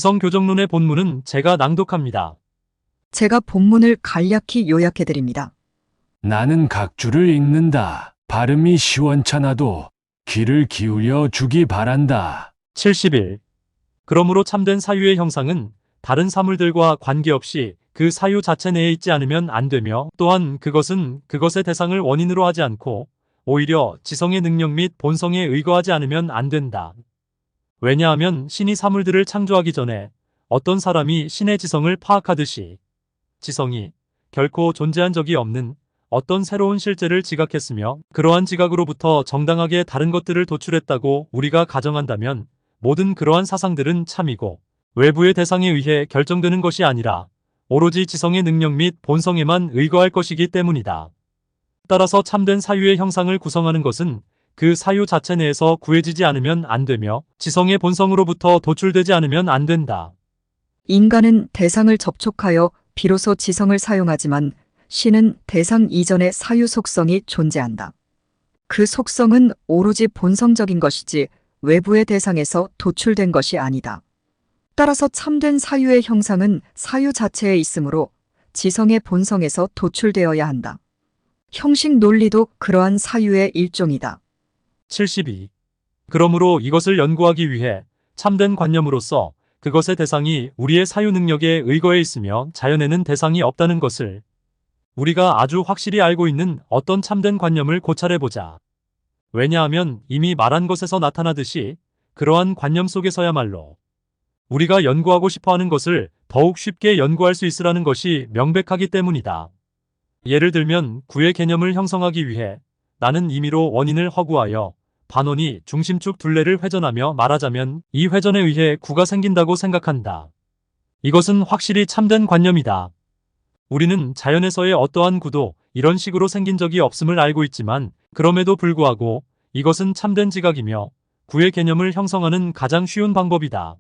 지성교정론의 본문은 제가 낭독합니다. 제가 본문을 간략히 요약해드립니다. 나는 각 줄을 읽는다. 발음이 시원찮아도 귀를 기울여 주기 바란다. 71. 그러므로 참된 사유의 형상은 다른 사물들과 관계없이 그 사유 자체 내에 있지 않으면 안 되며, 또한 그것은 그것의 대상을 원인으로 하지 않고 오히려 지성의 능력 및 본성에 의거하지 않으면 안 된다. 왜냐하면 신이 사물들을 창조하기 전에 어떤 사람이 신의 지성을 파악하듯이 지성이 결코 존재한 적이 없는 어떤 새로운 실제를 지각했으며, 그러한 지각으로부터 정당하게 다른 것들을 도출했다고 우리가 가정한다면 모든 그러한 사상들은 참이고 외부의 대상에 의해 결정되는 것이 아니라 오로지 지성의 능력 및 본성에만 의거할 것이기 때문이다. 따라서 참된 사유의 형상을 구성하는 것은 그 사유 자체 내에서 구해지지 않으면 안 되며 지성의 본성으로부터 도출되지 않으면 안 된다. 인간은 대상을 접촉하여 비로소 지성을 사용하지만 신은 대상 이전의 사유 속성이 존재한다. 그 속성은 오로지 본성적인 것이지 외부의 대상에서 도출된 것이 아니다. 따라서 참된 사유의 형상은 사유 자체에 있으므로 지성의 본성에서 도출되어야 한다. 형식 논리도 그러한 사유의 일종이다. 72. 그러므로 이것을 연구하기 위해 참된 관념으로서 그것의 대상이 우리의 사유 능력에 의거해 있으며 자연에는 대상이 없다는 것을 우리가 아주 확실히 알고 있는 어떤 참된 관념을 고찰해보자. 왜냐하면 이미 말한 것에서 나타나듯이 그러한 관념 속에서야말로 우리가 연구하고 싶어하는 것을 더욱 쉽게 연구할 수 있으라는 것이 명백하기 때문이다. 예를 들면 구의 개념을 형성하기 위해 나는 임의로 원인을 허구하여 반원이 중심축 둘레를 회전하며 말하자면 이 회전에 의해 구가 생긴다고 생각한다. 이것은 확실히 참된 관념이다. 우리는 자연에서의 어떠한 구도 이런 식으로 생긴 적이 없음을 알고 있지만 그럼에도 불구하고 이것은 참된 지각이며 구의 개념을 형성하는 가장 쉬운 방법이다.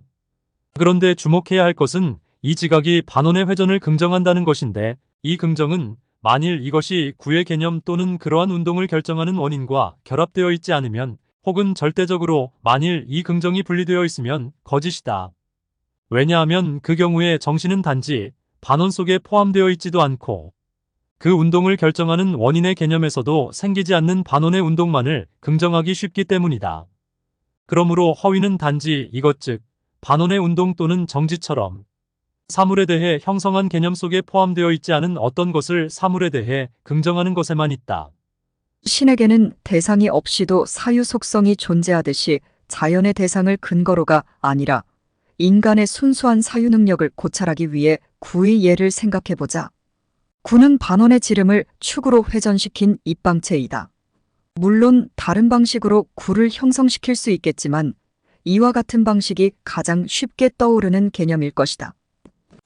그런데 주목해야 할 것은 이 지각이 반원의 회전을 긍정한다는 것인데, 이 긍정은 만일 이것이 구의 개념 또는 그러한 운동을 결정하는 원인과 결합되어 있지 않으면, 혹은 절대적으로 만일 이 긍정이 분리되어 있으면 거짓이다. 왜냐하면 그 경우에 정신은 단지 반원 속에 포함되어 있지도 않고 그 운동을 결정하는 원인의 개념에서도 생기지 않는 반원의 운동만을 긍정하기 쉽기 때문이다. 그러므로 허위는 단지 이것 즉 반원의 운동 또는 정지처럼 사물에 대해 형성한 개념 속에 포함되어 있지 않은 어떤 것을 사물에 대해 긍정하는 것에만 있다. 신에게는 대상이 없이도 사유 속성이 존재하듯이 자연의 대상을 근거로가 아니라 인간의 순수한 사유 능력을 고찰하기 위해 구의 예를 생각해보자. 구는 반원의 지름을 축으로 회전시킨 입방체이다. 물론 다른 방식으로 구를 형성시킬 수 있겠지만 이와 같은 방식이 가장 쉽게 떠오르는 개념일 것이다.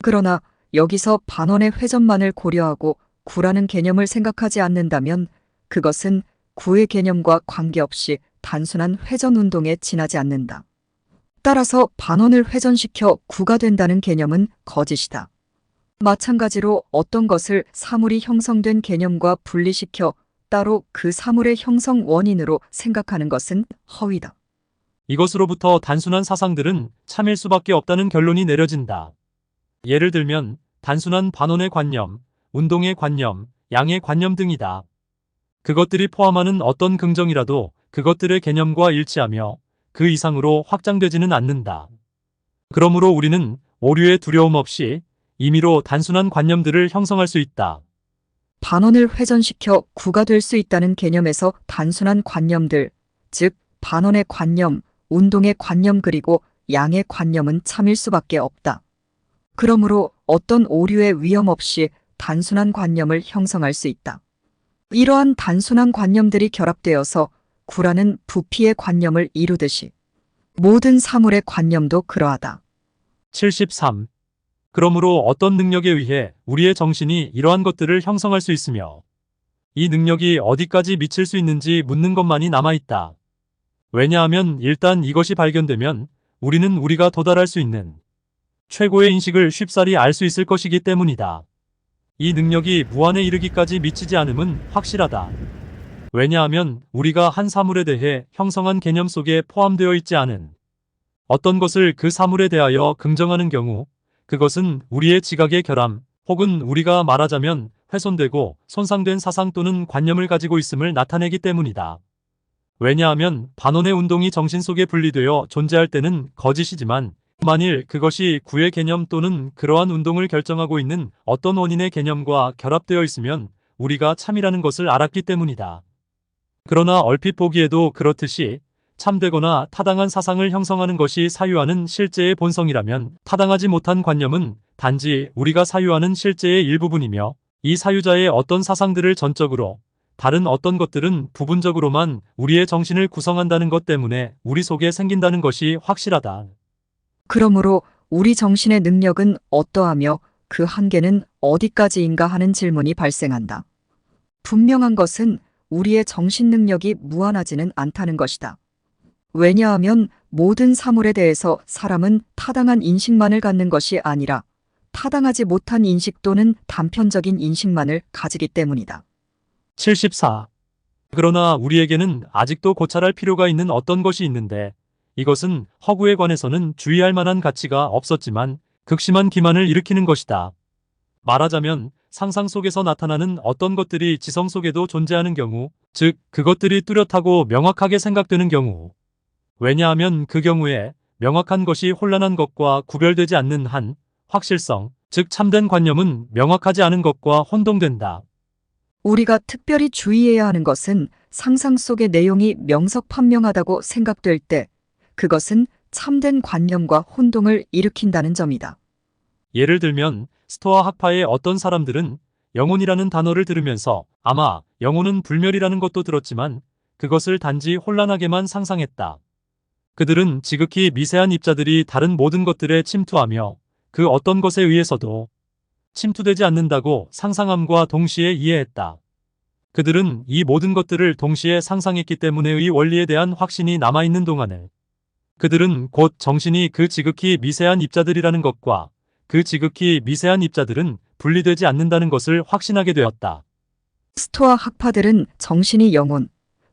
그러나 여기서 반원의 회전만을 고려하고 구라는 개념을 생각하지 않는다면 그것은 구의 개념과 관계없이 단순한 회전 운동에 지나지 않는다. 따라서 반원을 회전시켜 구가 된다는 개념은 거짓이다. 마찬가지로 어떤 것을 사물이 형성된 개념과 분리시켜 따로 그 사물의 형성 원인으로 생각하는 것은 허위다. 이것으로부터 단순한 사상들은 참일 수밖에 없다는 결론이 내려진다. 예를 들면 단순한 반원의 관념, 운동의 관념, 양의 관념 등이다. 그것들이 포함하는 어떤 긍정이라도 그것들의 개념과 일치하며 그 이상으로 확장되지는 않는다. 그러므로 우리는 오류의 두려움 없이 임의로 단순한 관념들을 형성할 수 있다. 반원을 회전시켜 구가 될 수 있다는 개념에서 단순한 관념들, 즉 반원의 관념, 운동의 관념 그리고 양의 관념은 참일 수밖에 없다. 그러므로 어떤 오류의 위험 없이 단순한 관념을 형성할 수 있다. 이러한 단순한 관념들이 결합되어서 구라는 부피의 관념을 이루듯이 모든 사물의 관념도 그러하다. 73. 그러므로 어떤 능력에 의해 우리의 정신이 이러한 것들을 형성할 수 있으며 이 능력이 어디까지 미칠 수 있는지 묻는 것만이 남아있다. 왜냐하면 일단 이것이 발견되면 우리는 우리가 도달할 수 있는 최고의 인식을 쉽사리 알 수 있을 것이기 때문이다. 이 능력이 무한에 이르기까지 미치지 않음은 확실하다. 왜냐하면 우리가 한 사물에 대해 형성한 개념 속에 포함되어 있지 않은 어떤 것을 그 사물에 대하여 긍정하는 경우 그것은 우리의 지각의 결함 혹은 우리가 말하자면 훼손되고 손상된 사상 또는 관념을 가지고 있음을 나타내기 때문이다. 왜냐하면 반원의 운동이 정신 속에 분리되어 존재할 때는 거짓이지만 만일 그것이 구의 개념 또는 그러한 운동을 결정하고 있는 어떤 원인의 개념과 결합되어 있으면 우리가 참이라는 것을 알았기 때문이다. 그러나 얼핏 보기에도 그렇듯이 참되거나 타당한 사상을 형성하는 것이 사유하는 실제의 본성이라면 타당하지 못한 관념은 단지 우리가 사유하는 실제의 일부분이며 이 사유자의 어떤 사상들을 전적으로 다른 어떤 것들은 부분적으로만 우리의 정신을 구성한다는 것 때문에 우리 속에 생긴다는 것이 확실하다. 그러므로 우리 정신의 능력은 어떠하며 그 한계는 어디까지인가 하는 질문이 발생한다. 분명한 것은 우리의 정신 능력이 무한하지는 않다는 것이다. 왜냐하면 모든 사물에 대해서 사람은 타당한 인식만을 갖는 것이 아니라 타당하지 못한 인식 또는 단편적인 인식만을 가지기 때문이다. 74. 그러나 우리에게는 아직도 고찰할 필요가 있는 어떤 것이 있는데 이것은 허구에 관해서는 주의할 만한 가치가 없었지만 극심한 기만을 일으키는 것이다. 말하자면 상상 속에서 나타나는 어떤 것들이 지성 속에도 존재하는 경우, 즉 그것들이 뚜렷하고 명확하게 생각되는 경우. 왜냐하면 그 경우에 명확한 것이 혼란한 것과 구별되지 않는 한 확실성, 즉 참된 관념은 명확하지 않은 것과 혼동된다. 우리가 특별히 주의해야 하는 것은 상상 속의 내용이 명석판명하다고 생각될 때 그것은 참된 관념과 혼동을 일으킨다는 점이다. 예를 들면 스토아 학파의 어떤 사람들은 영혼이라는 단어를 들으면서 아마 영혼은 불멸이라는 것도 들었지만 그것을 단지 혼란하게만 상상했다. 그들은 지극히 미세한 입자들이 다른 모든 것들에 침투하며 그 어떤 것에 의해서도 침투되지 않는다고 상상함과 동시에 이해했다. 그들은 이 모든 것들을 동시에 상상했기 때문에의 원리에 대한 확신이 남아있는 동안에 그들은 곧 정신이 그 지극히 미세한 입자들이라는 것과 그 지극히 미세한 입자들은 분리되지 않는다는 것을 확신하게 되었다. 스토아 학파들은 정신이 영혼,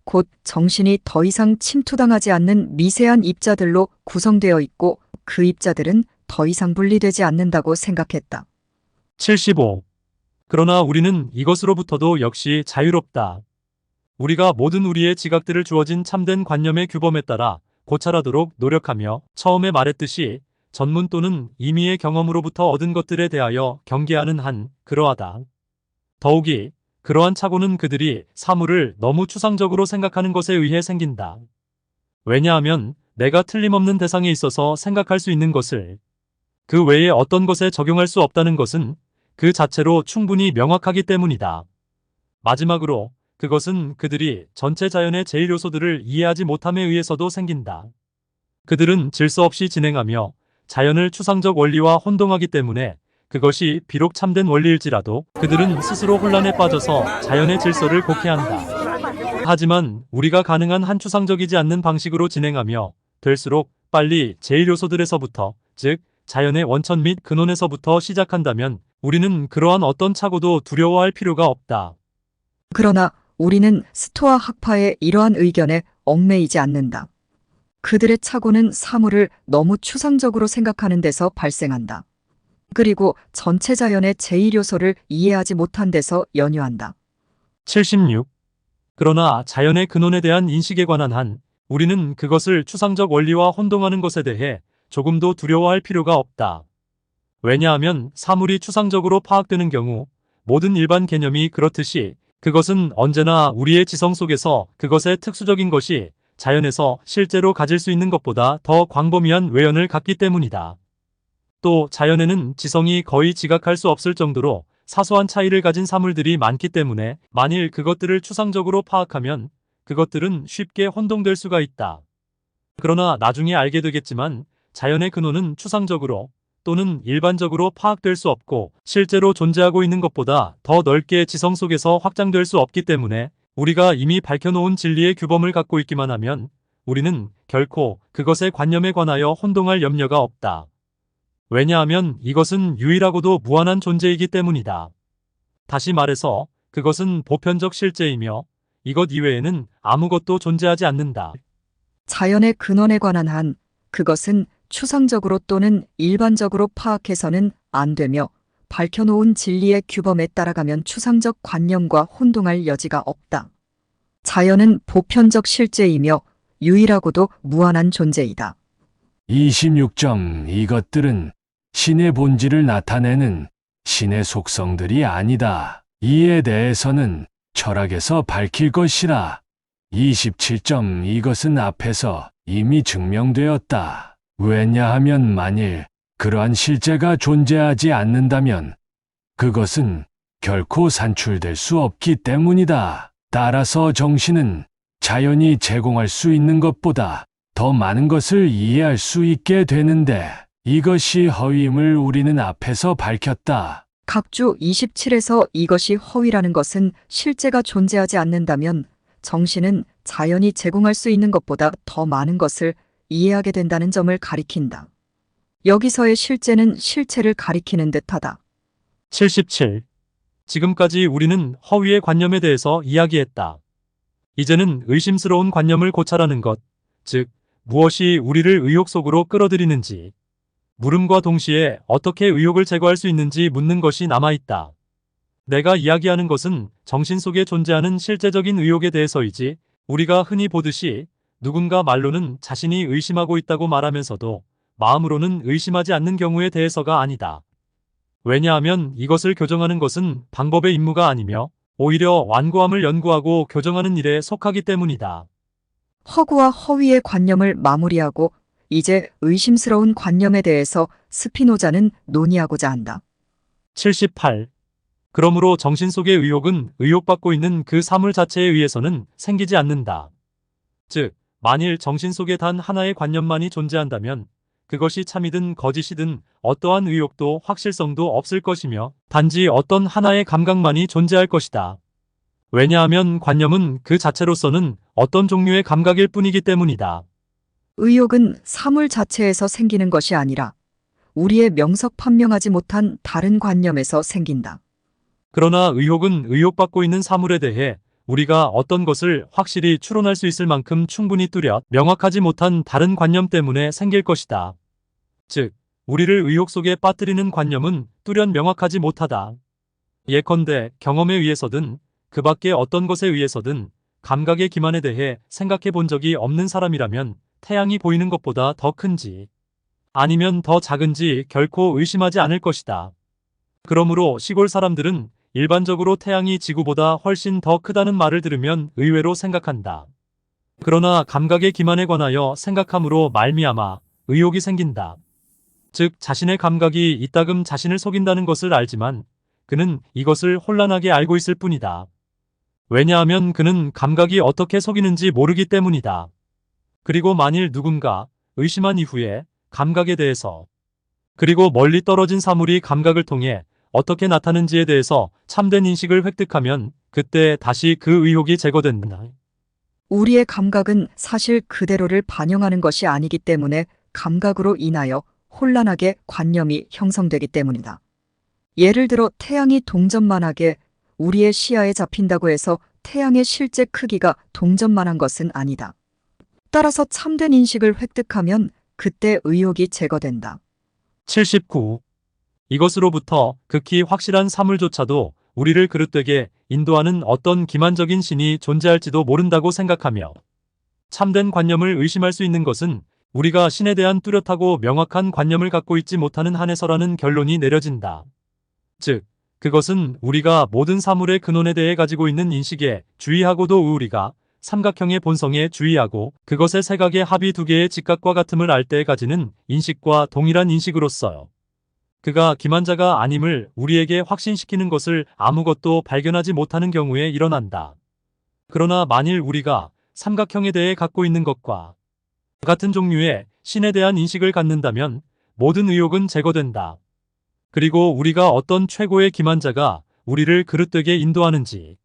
곧 정신이 더 이상 침투당하지 않는 미세한 입자들로 구성되어 있고 그 입자들은 더 이상 분리되지 않는다고 생각했다. 75. 그러나 우리는 이것으로부터도 역시 자유롭다. 우리가 모든 우리의 지각들을 주어진 참된 관념의 규범에 따라 고찰하도록 노력하며 처음에 말했듯이 전문 또는 임의의 경험으로부터 얻은 것들에 대하여 경계하는 한 그러하다. 더욱이 그러한 착오는 그들이 사물을 너무 추상적으로 생각하는 것에 의해 생긴다. 왜냐하면 내가 틀림없는 대상에 있어서 생각할 수 있는 것을 그 외에 어떤 것에 적용할 수 없다는 것은 그 자체로 충분히 명확하기 때문이다. 마지막으로 그것은 그들이 전체 자연의 제1요소들을 이해하지 못함에 의해서도 생긴다. 그들은 질서 없이 진행하며 자연을 추상적 원리와 혼동하기 때문에 그것이 비록 참된 원리일지라도 그들은 스스로 혼란에 빠져서 자연의 질서를 곡해한다. 하지만 우리가 가능한 한 추상적이지 않는 방식으로 진행하며 될수록 빨리 제1요소들에서부터 즉 자연의 원천 및 근원에서부터 시작한다면 우리는 그러한 어떤 착오도 두려워할 필요가 없다. 그러나 우리는 스토아 학파의 이러한 의견에 얽매이지 않는다. 그들의 착오는 사물을 너무 추상적으로 생각하는 데서 발생한다. 그리고 전체 자연의 제1요소를 이해하지 못한 데서 연유한다. 76. 그러나 자연의 근원에 대한 인식에 관한 한 우리는 그것을 추상적 원리와 혼동하는 것에 대해 조금도 두려워할 필요가 없다. 왜냐하면 사물이 추상적으로 파악되는 경우 모든 일반 개념이 그렇듯이 그것은 언제나 우리의 지성 속에서 그것의 특수적인 것이 자연에서 실제로 가질 수 있는 것보다 더 광범위한 외연을 갖기 때문이다. 또 자연에는 지성이 거의 지각할 수 없을 정도로 사소한 차이를 가진 사물들이 많기 때문에 만일 그것들을 추상적으로 파악하면 그것들은 쉽게 혼동될 수가 있다. 그러나 나중에 알게 되겠지만 자연의 근원은 추상적으로 또는 일반적으로 파악될 수 없고 실제로 존재하고 있는 것보다 더 넓게 지성 속에서 확장될 수 없기 때문에 우리가 이미 밝혀놓은 진리의 규범을 갖고 있기만 하면 우리는 결코 그것의 관념에 관하여 혼동할 염려가 없다. 왜냐하면 이것은 유일하고도 무한한 존재이기 때문이다. 다시 말해서 그것은 보편적 실제이며 이것 이외에는 아무것도 존재하지 않는다. 자연의 근원에 관한 한 그것은 추상적으로 또는 일반적으로 파악해서는 안 되며 밝혀놓은 진리의 규범에 따라가면 추상적 관념과 혼동할 여지가 없다. 자연은 보편적 실제이며 유일하고도 무한한 존재이다. 26점. 이것들은 신의 본질을 나타내는 신의 속성들이 아니다. 이에 대해서는 철학에서 밝힐 것이라. 27점. 이것은 앞에서 이미 증명되었다. 왜냐하면 만일 그러한 실제가 존재하지 않는다면 그것은 결코 산출될 수 없기 때문이다. 따라서 정신은 자연이 제공할 수 있는 것보다 더 많은 것을 이해할 수 있게 되는데 이것이 허위임을 우리는 앞에서 밝혔다. 각주 27에서 이것이 허위라는 것은 실제가 존재하지 않는다면 정신은 자연이 제공할 수 있는 것보다 더 많은 것을 이해하게 된다는 점을 가리킨다. 여기서의 실제는 실체를 가리키는 듯하다. 77. 지금까지 우리는 허위의 관념에 대해서 이야기했다. 이제는 의심스러운 관념을 고찰하는 것, 즉 무엇이 우리를 의혹 속으로 끌어들이는지, 물음과 동시에 어떻게 의혹을 제거할 수 있는지 묻는 것이 남아있다. 내가 이야기하는 것은 정신 속에 존재하는 실제적인 의혹에 대해서이지, 우리가 흔히 보듯이 누군가 말로는 자신이 의심하고 있다고 말하면서도 마음으로는 의심하지 않는 경우에 대해서가 아니다. 왜냐하면 이것을 교정하는 것은 방법의 임무가 아니며 오히려 완고함을 연구하고 교정하는 일에 속하기 때문이다. 허구와 허위의 관념을 마무리하고 이제 의심스러운 관념에 대해서 스피노자는 논의하고자 한다. 78. 그러므로 정신 속의 의혹은 의혹받고 있는 그 사물 자체에 의해서는 생기지 않는다. 즉, 만일 정신 속에 단 하나의 관념만이 존재한다면 그것이 참이든 거짓이든 어떠한 의혹도 확실성도 없을 것이며 단지 어떤 하나의 감각만이 존재할 것이다. 왜냐하면 관념은 그 자체로서는 어떤 종류의 감각일 뿐이기 때문이다. 의혹은 사물 자체에서 생기는 것이 아니라 우리의 명석 판명하지 못한 다른 관념에서 생긴다. 그러나 의혹은 의혹받고 있는 사물에 대해 우리가 어떤 것을 확실히 추론할 수 있을 만큼 충분히 뚜렷 명확하지 못한 다른 관념 때문에 생길 것이다. 즉, 우리를 의혹 속에 빠뜨리는 관념은 뚜렷 명확하지 못하다. 예컨대 경험에 의해서든 그 밖에 어떤 것에 의해서든 감각의 기만에 대해 생각해 본 적이 없는 사람이라면 태양이 보이는 것보다 더 큰지 아니면 더 작은지 결코 의심하지 않을 것이다. 그러므로 시골 사람들은 일반적으로 태양이 지구보다 훨씬 더 크다는 말을 들으면 의외로 생각한다. 그러나 감각의 기만에 관하여 생각함으로 말미암아 의혹이 생긴다. 즉 자신의 감각이 이따금 자신을 속인다는 것을 알지만 그는 이것을 혼란하게 알고 있을 뿐이다. 왜냐하면 그는 감각이 어떻게 속이는지 모르기 때문이다. 그리고 만일 누군가 의심한 이후에 감각에 대해서 그리고 멀리 떨어진 사물이 감각을 통해 어떻게 나타는지에 대해서 참된 인식을 획득하면 그때 다시 그 의혹이 제거된다. 우리의 감각은 사실 그대로를 반영하는 것이 아니기 때문에 감각으로 인하여 혼란하게 관념이 형성되기 때문이다. 예를 들어 태양이 동전만하게 우리의 시야에 잡힌다고 해서 태양의 실제 크기가 동전만한 것은 아니다. 따라서 참된 인식을 획득하면 그때 의혹이 제거된다. 79. 이것으로부터 극히 확실한 사물조차도 우리를 그릇되게 인도하는 어떤 기만적인 신이 존재할지도 모른다고 생각하며 참된 관념을 의심할 수 있는 것은 우리가 신에 대한 뚜렷하고 명확한 관념을 갖고 있지 못하는 한에서라는 결론이 내려진다. 즉, 그것은 우리가 모든 사물의 근원에 대해 가지고 있는 인식에 주의하고도 우리가 삼각형의 본성에 주의하고 그것의 세각의 합이 두 개의 직각과 같음을 알 때 가지는 인식과 동일한 인식으로서요. 그가 기만자가 아님을 우리에게 확신시키는 것을 아무것도 발견하지 못하는 경우에 일어난다. 그러나 만일 우리가 삼각형에 대해 갖고 있는 것과 같은 종류의 신에 대한 인식을 갖는다면 모든 의혹은 제거된다. 그리고 우리가 어떤 최고의 기만자가 우리를 그릇되게 인도하는지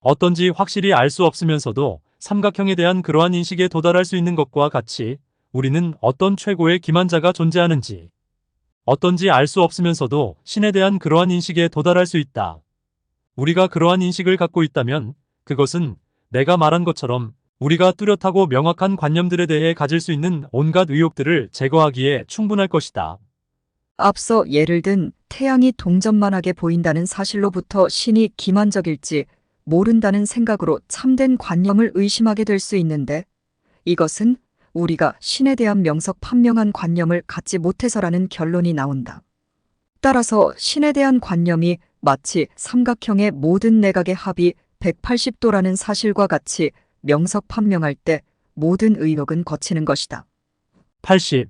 어떤지 확실히 알 수 없으면서도 삼각형에 대한 그러한 인식에 도달할 수 있는 것과 같이 우리는 어떤 최고의 기만자가 존재하는지 어떤지 알 수 없으면서도 신에 대한 그러한 인식에 도달할 수 있다. 우리가 그러한 인식을 갖고 있다면 그것은 내가 말한 것처럼 우리가 뚜렷하고 명확한 관념들에 대해 가질 수 있는 온갖 의혹들을 제거하기에 충분할 것이다. 앞서 예를 든 태양이 동전만하게 보인다는 사실로부터 신이 기만적일지 모른다는 생각으로 참된 관념을 의심하게 될 수 있는데, 이것은 우리가 신에 대한 명석 판명한 관념을 갖지 못해서라는 결론이 나온다. 따라서 신에 대한 관념이 마치 삼각형의 모든 내각의 합이 180도라는 사실과 같이 명석 판명할 때 모든 의혹은 거치는 것이다. 80.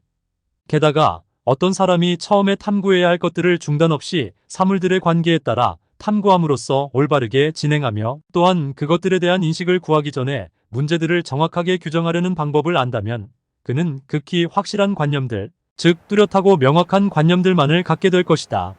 게다가 어떤 사람이 처음에 탐구해야 할 것들을 중단 없이 사물들의 관계에 따라 탐구함으로써 올바르게 진행하며, 또한 그것들에 대한 인식을 구하기 전에 문제들을 정확하게 규정하려는 방법을 안다면 그는 극히 확실한 관념들, 즉 뚜렷하고 명확한 관념들만을 갖게 될 것이다.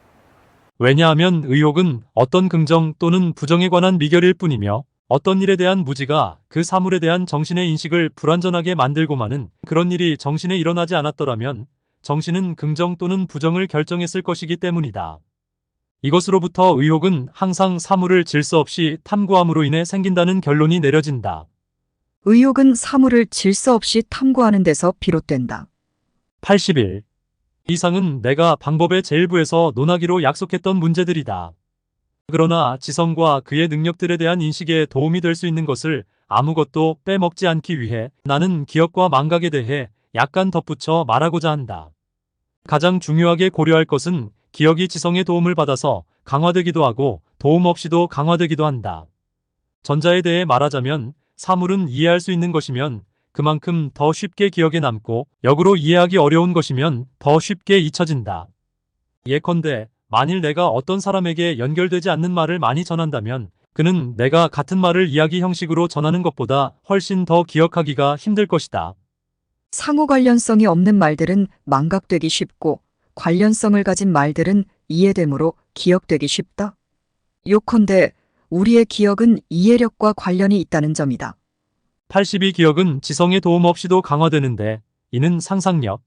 왜냐하면 의혹은 어떤 긍정 또는 부정에 관한 미결일 뿐이며, 어떤 일에 대한 무지가 그 사물에 대한 정신의 인식을 불완전하게 만들고만은 그런 일이 정신에 일어나지 않았더라면 정신은 긍정 또는 부정을 결정했을 것이기 때문이다. 이것으로부터 의혹은 항상 사물을 질서 없이 탐구함으로 인해 생긴다는 결론이 내려진다. 의혹은 사물을 질서 없이 탐구하는 데서 비롯된다. 81. 이상은 내가 방법의 제1부에서 논하기로 약속했던 문제들이다. 그러나 지성과 그의 능력들에 대한 인식에 도움이 될 수 있는 것을 아무것도 빼먹지 않기 위해 나는 기억과 망각에 대해 약간 덧붙여 말하고자 한다. 가장 중요하게 고려할 것은 기억이 지성의 도움을 받아서 강화되기도 하고 도움 없이도 강화되기도 한다. 전자에 대해 말하자면 사물은 이해할 수 있는 것이면 그만큼 더 쉽게 기억에 남고, 역으로 이해하기 어려운 것이면 더 쉽게 잊혀진다. 예컨대 만일 내가 어떤 사람에게 연결되지 않는 말을 많이 전한다면 그는 내가 같은 말을 이야기 형식으로 전하는 것보다 훨씬 더 기억하기가 힘들 것이다. 상호 관련성이 없는 말들은 망각되기 쉽고 관련성을 가진 말들은 이해되므로 기억되기 쉽다. 요컨대 우리의 기억은 이해력과 관련이 있다는 점이다. 82. 기억은 지성의 도움 없이도 강화되는데, 이는 상상력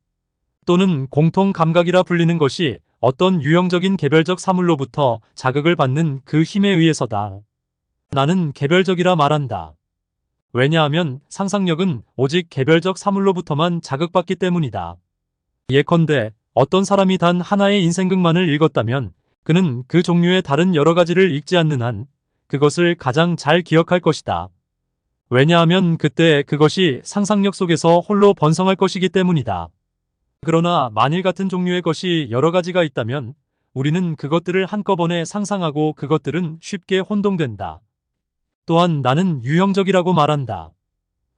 또는 공통 감각이라 불리는 것이 어떤 유형적인 개별적 사물로부터 자극을 받는 그 힘에 의해서다. 나는 개별적이라 말한다. 왜냐하면 상상력은 오직 개별적 사물로부터만 자극받기 때문이다. 예컨대 어떤 사람이 단 하나의 인생극만을 읽었다면 그는 그 종류의 다른 여러 가지를 읽지 않는 한 그것을 가장 잘 기억할 것이다. 왜냐하면 그때 그것이 상상력 속에서 홀로 번성할 것이기 때문이다. 그러나 만일 같은 종류의 것이 여러 가지가 있다면 우리는 그것들을 한꺼번에 상상하고 그것들은 쉽게 혼동된다. 또한 나는 유형적이라고 말한다.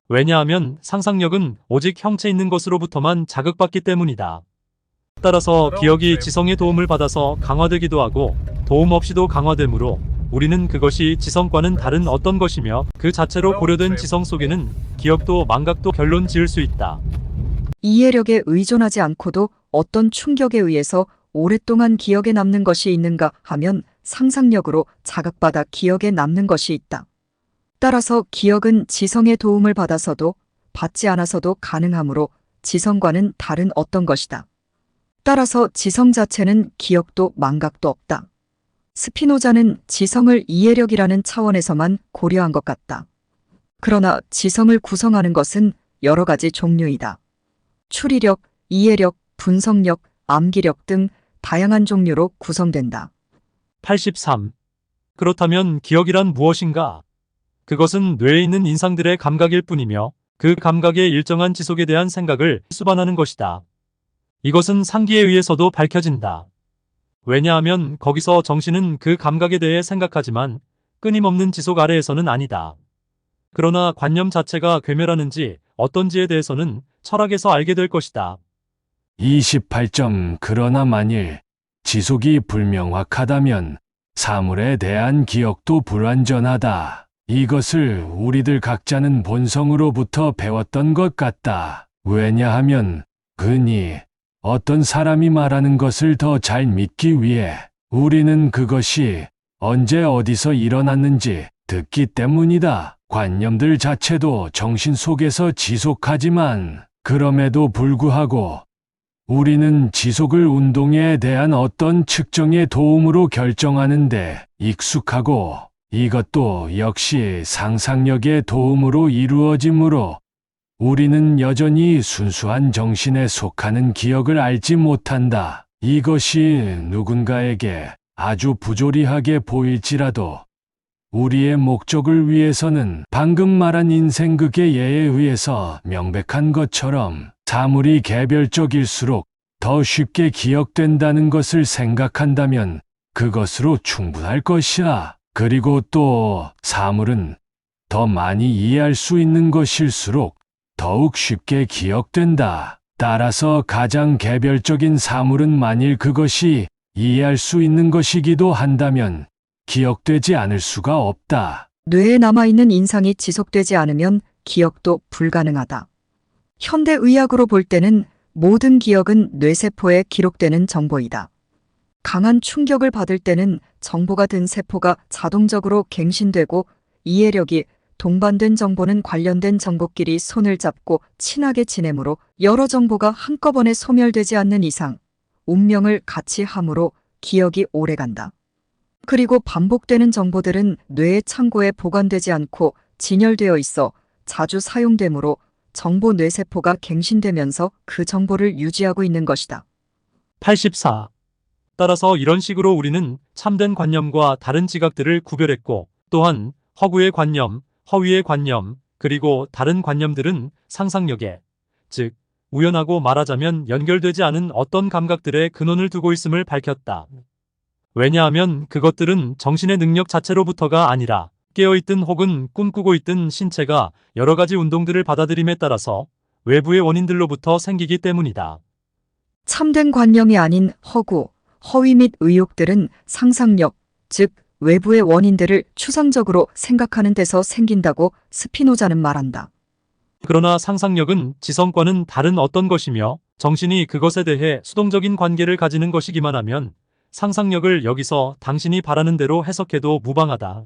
왜냐하면 상상력은 오직 형체 있는 것으로부터만 자극받기 때문이다. 따라서 기억이 지성의 도움을 받아서 강화되기도 하고 도움 없이도 강화되므로 우리는 그것이 지성과는 다른 어떤 것이며 그 자체로 고려된 지성 속에는 기억도 망각도 결론 지을 수 있다. 이해력에 의존하지 않고도 어떤 충격에 의해서 오랫동안 기억에 남는 것이 있는가 하면 상상력으로 자극받아 기억에 남는 것이 있다. 따라서 기억은 지성의 도움을 받아서도 받지 않아서도 가능하므로 지성과는 다른 어떤 것이다. 따라서 지성 자체는 기억도 망각도 없다. 스피노자는 지성을 이해력이라는 차원에서만 고려한 것 같다. 그러나 지성을 구성하는 것은 여러 가지 종류이다. 추리력, 이해력, 분석력, 암기력 등 다양한 종류로 구성된다. 83. 그렇다면 기억이란 무엇인가? 그것은 뇌에 있는 인상들의 감각일 뿐이며 그 감각의 일정한 지속에 대한 생각을 수반하는 것이다. 이것은 상기에 의해서도 밝혀진다. 왜냐하면 거기서 정신은 그 감각에 대해 생각하지만 끊임없는 지속 아래에서는 아니다. 그러나 관념 자체가 괴멸하는지 어떤지에 대해서는 철학에서 알게 될 것이다. 28점. 그러나 만일 지속이 불명확하다면 사물에 대한 기억도 불완전하다. 이것을 우리들 각자는 본성으로부터 배웠던 것 같다. 왜냐하면 흔히 어떤 사람이 말하는 것을 더 잘 믿기 위해 우리는 그것이 언제 어디서 일어났는지 듣기 때문이다. 관념들 자체도 정신 속에서 지속하지만 그럼에도 불구하고 우리는 지속을 운동에 대한 어떤 측정의 도움으로 결정하는데 익숙하고 이것도 역시 상상력의 도움으로 이루어지므로 우리는 여전히 순수한 정신에 속하는 기억을 알지 못한다. 이것이 누군가에게 아주 부조리하게 보일지라도 우리의 목적을 위해서는 방금 말한 인생극의 예에 의해서 명백한 것처럼 사물이 개별적일수록 더 쉽게 기억된다는 것을 생각한다면 그것으로 충분할 것이야. 그리고 또 사물은 더 많이 이해할 수 있는 것일수록 더욱 쉽게 기억된다. 따라서 가장 개별적인 사물은 만일 그것이 이해할 수 있는 것이기도 한다면 기억되지 않을 수가 없다. 뇌에 남아있는 인상이 지속되지 않으면 기억도 불가능하다. 현대의학으로 볼 때는 모든 기억은 뇌세포에 기록되는 정보이다. 강한 충격을 받을 때는 정보가 든 세포가 자동적으로 갱신되고 이해력이 동반된 정보는 관련된 정보끼리 손을 잡고 친하게 지내므로 여러 정보가 한꺼번에 소멸되지 않는 이상 운명을 같이 함으로 기억이 오래간다. 그리고 반복되는 정보들은 뇌의 창고에 보관되지 않고 진열되어 있어 자주 사용되므로 정보 뇌세포가 갱신되면서 그 정보를 유지하고 있는 것이다. 84. 따라서 이런 식으로 우리는 참된 관념과 다른 지각들을 구별했고, 또한 허구의 관념, 허위의 관념, 그리고 다른 관념들은 상상력에, 즉 우연하고 말하자면 연결되지 않은 어떤 감각들의 근원을 두고 있음을 밝혔다. 왜냐하면 그것들은 정신의 능력 자체로부터가 아니라 깨어있든 혹은 꿈꾸고 있든 신체가 여러 가지 운동들을 받아들임에 따라서 외부의 원인들로부터 생기기 때문이다. 참된 관념이 아닌 허구, 허위 및 의욕들은 상상력, 즉 외부의 원인들을 추상적으로 생각하는 데서 생긴다고 스피노자는 말한다. 그러나 상상력은 지성과는 다른 어떤 것이며 정신이 그것에 대해 수동적인 관계를 가지는 것이기만 하면 상상력을 여기서 당신이 바라는 대로 해석해도 무방하다.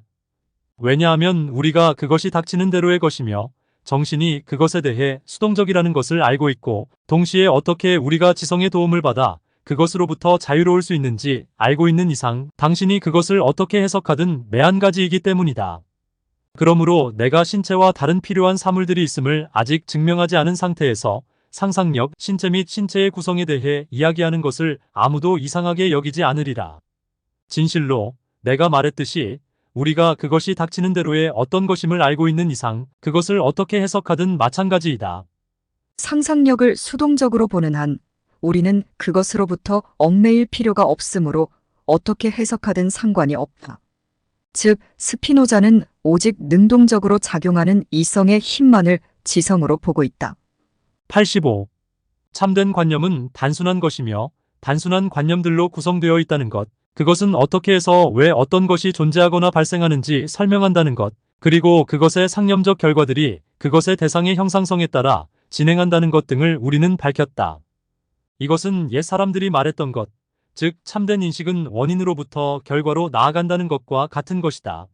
왜냐하면 우리가 그것이 닥치는 대로의 것이며 정신이 그것에 대해 수동적이라는 것을 알고 있고 동시에 어떻게 우리가 지성의 도움을 받아 그것으로부터 자유로울 수 있는지 알고 있는 이상 당신이 그것을 어떻게 해석하든 매한가지이기 때문이다. 그러므로 내가 신체와 다른 필요한 사물들이 있음을 아직 증명하지 않은 상태에서 상상력, 신체 및 신체의 구성에 대해 이야기하는 것을 아무도 이상하게 여기지 않으리라. 진실로 내가 말했듯이 우리가 그것이 닥치는 대로의 어떤 것임을 알고 있는 이상 그것을 어떻게 해석하든 마찬가지이다. 상상력을 수동적으로 보는 한 우리는 그것으로부터 얽매일 필요가 없으므로 어떻게 해석하든 상관이 없다. 즉, 스피노자는 오직 능동적으로 작용하는 이성의 힘만을 지성으로 보고 있다. 85. 참된 관념은 단순한 것이며 단순한 관념들로 구성되어 있다는 것, 그것은 어떻게 해서 왜 어떤 것이 존재하거나 발생하는지 설명한다는 것, 그리고 그것의 상념적 결과들이 그것의 대상의 형상성에 따라 진행한다는 것 등을 우리는 밝혔다. 이것은 옛 사람들이 말했던 것, 즉 참된 인식은 원인으로부터 결과로 나아간다는 것과 같은 것이다.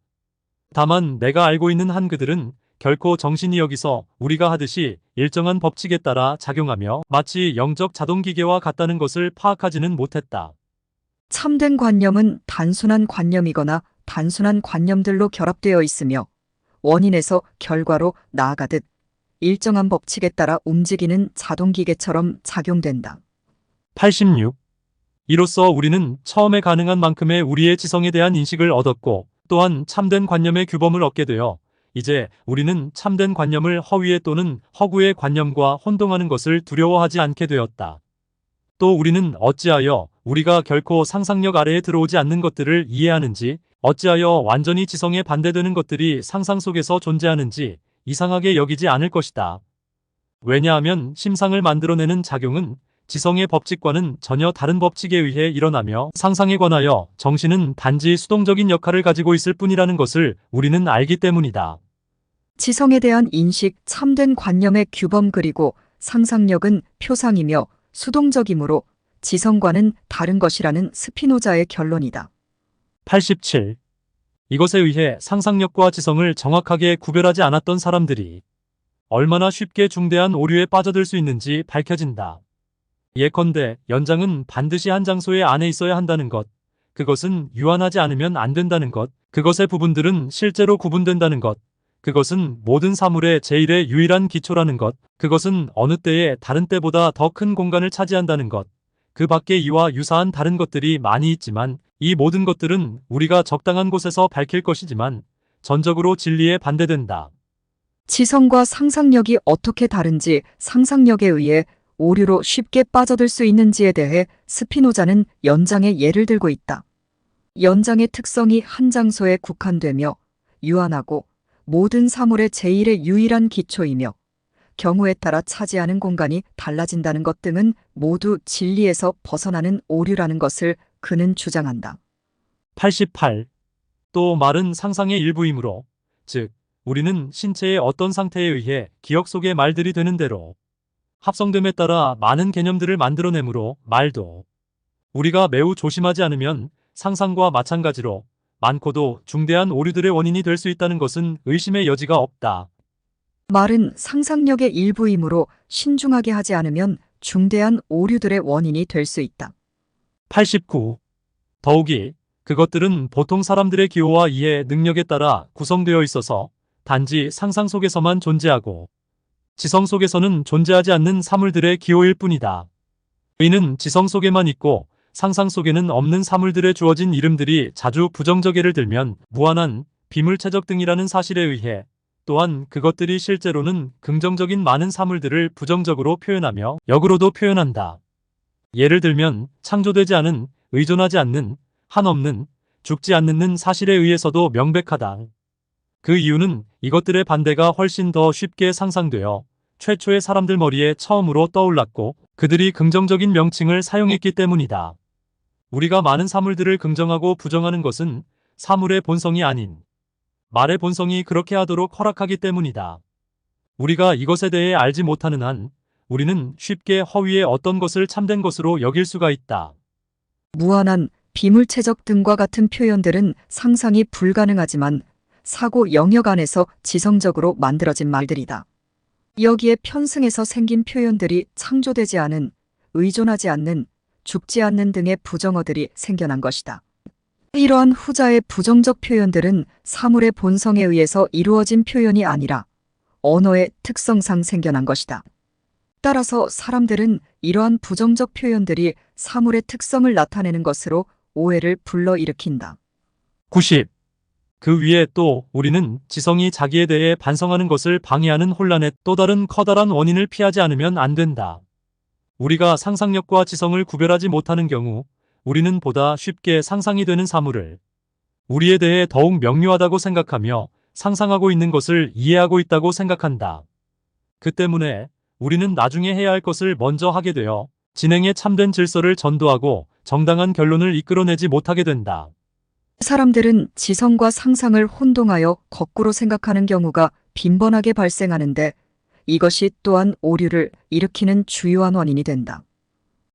다만 내가 알고 있는 한 그들은 결코 정신이 여기서 우리가 하듯이 일정한 법칙에 따라 작용하며 마치 영적 자동기계와 같다는 것을 파악하지는 못했다. 참된 관념은 단순한 관념이거나 단순한 관념들로 결합되어 있으며 원인에서 결과로 나아가듯 일정한 법칙에 따라 움직이는 자동기계처럼 작용된다. 86. 이로써 우리는 처음에 가능한 만큼의 우리의 지성에 대한 인식을 얻었고 또한 참된 관념의 규범을 얻게 되어 이제 우리는 참된 관념을 허위의 또는 허구의 관념과 혼동하는 것을 두려워하지 않게 되었다. 또 우리는 어찌하여 우리가 결코 상상력 아래에 들어오지 않는 것들을 이해하는지, 어찌하여 완전히 지성에 반대되는 것들이 상상 속에서 존재하는지 이상하게 여기지 않을 것이다. 왜냐하면 심상을 만들어내는 작용은 지성의 법칙과는 전혀 다른 법칙에 의해 일어나며 상상에 관하여 정신은 단지 수동적인 역할을 가지고 있을 뿐이라는 것을 우리는 알기 때문이다. 지성에 대한 인식, 참된 관념의 규범 그리고 상상력은 표상이며 수동적이므로 지성과는 다른 것이라는 스피노자의 결론이다. 87. 이것에 의해 상상력과 지성을 정확하게 구별하지 않았던 사람들이 얼마나 쉽게 중대한 오류에 빠져들 수 있는지 밝혀진다. 예컨대 연장은 반드시 한 장소에 안에 있어야 한다는 것, 그것은 유한하지 않으면 안 된다는 것, 그것의 부분들은 실제로 구분된다는 것. 그것은 모든 사물의 제1의 유일한 기초라는 것. 그것은 어느 때에 다른 때보다 더 큰 공간을 차지한다는 것. 그 밖에 이와 유사한 다른 것들이 많이 있지만 이 모든 것들은 우리가 적당한 곳에서 밝힐 것이지만 전적으로 진리에 반대된다. 지성과 상상력이 어떻게 다른지, 상상력에 의해 오류로 쉽게 빠져들 수 있는지에 대해 스피노자는 연장의 예를 들고 있다. 연장의 특성이 한 장소에 국한되며 유한하고 모든 사물의 제1의 유일한 기초이며 경우에 따라 차지하는 공간이 달라진다는 것 등은 모두 진리에서 벗어나는 오류라는 것을 그는 주장한다. 88. 또 말은 상상의 일부이므로, 즉 우리는 신체의 어떤 상태에 의해 기억 속의 말들이 되는 대로 합성됨에 따라 많은 개념들을 만들어내므로 말도 우리가 매우 조심하지 않으면 상상과 마찬가지로 많고도 중대한 오류들의 원인이 될 수 있다는 것은 의심의 여지가 없다. 말은 상상력의 일부이므로 신중하게 하지 않으면 중대한 오류들의 원인이 될 수 있다. 89. 더욱이 그것들은 보통 사람들의 기호와 이해 능력에 따라 구성되어 있어서 단지 상상 속에서만 존재하고 지성 속에서는 존재하지 않는 사물들의 기호일 뿐이다. 이는 지성 속에만 있고 상상 속에는 없는 사물들에 주어진 이름들이 자주 부정적 예를 들면 무한한, 비물체적 등이라는 사실에 의해 또한 그것들이 실제로는 긍정적인 많은 사물들을 부정적으로 표현하며 역으로도 표현한다. 예를 들면 창조되지 않은, 의존하지 않는, 한없는, 죽지 않는 사실에 의해서도 명백하다. 그 이유는 이것들의 반대가 훨씬 더 쉽게 상상되어 최초의 사람들 머리에 처음으로 떠올랐고 그들이 긍정적인 명칭을 사용했기 때문이다. 우리가 많은 사물들을 긍정하고 부정하는 것은 사물의 본성이 아닌 말의 본성이 그렇게 하도록 허락하기 때문이다. 우리가 이것에 대해 알지 못하는 한 우리는 쉽게 허위의 어떤 것을 참된 것으로 여길 수가 있다. 무한한, 비물체적 등과 같은 표현들은 상상이 불가능하지만 사고 영역 안에서 지성적으로 만들어진 말들이다. 여기에 편승해서 생긴 표현들이 창조되지 않은, 의존하지 않는, 죽지 않는 등의 부정어들이 생겨난 것이다. 이러한 후자의 부정적 표현들은 사물의 본성에 의해서 이루어진 표현이 아니라 언어의 특성상 생겨난 것이다. 따라서 사람들은 이러한 부정적 표현들이 사물의 특성을 나타내는 것으로 오해를 불러일으킨다. 90. 그 위에 또 우리는 지성이 자기에 대해 반성하는 것을 방해하는 혼란의 또 다른 커다란 원인을 피하지 않으면 안 된다. 우리가 상상력과 지성을 구별하지 못하는 경우 우리는 보다 쉽게 상상이 되는 사물을 우리에 대해 더욱 명료하다고 생각하며 상상하고 있는 것을 이해하고 있다고 생각한다. 그 때문에 우리는 나중에 해야 할 것을 먼저 하게 되어 진행에 참된 질서를 전도하고 정당한 결론을 이끌어내지 못하게 된다. 사람들은 지성과 상상을 혼동하여 거꾸로 생각하는 경우가 빈번하게 발생하는데 이것이 또한 오류를 일으키는 주요한 원인이 된다.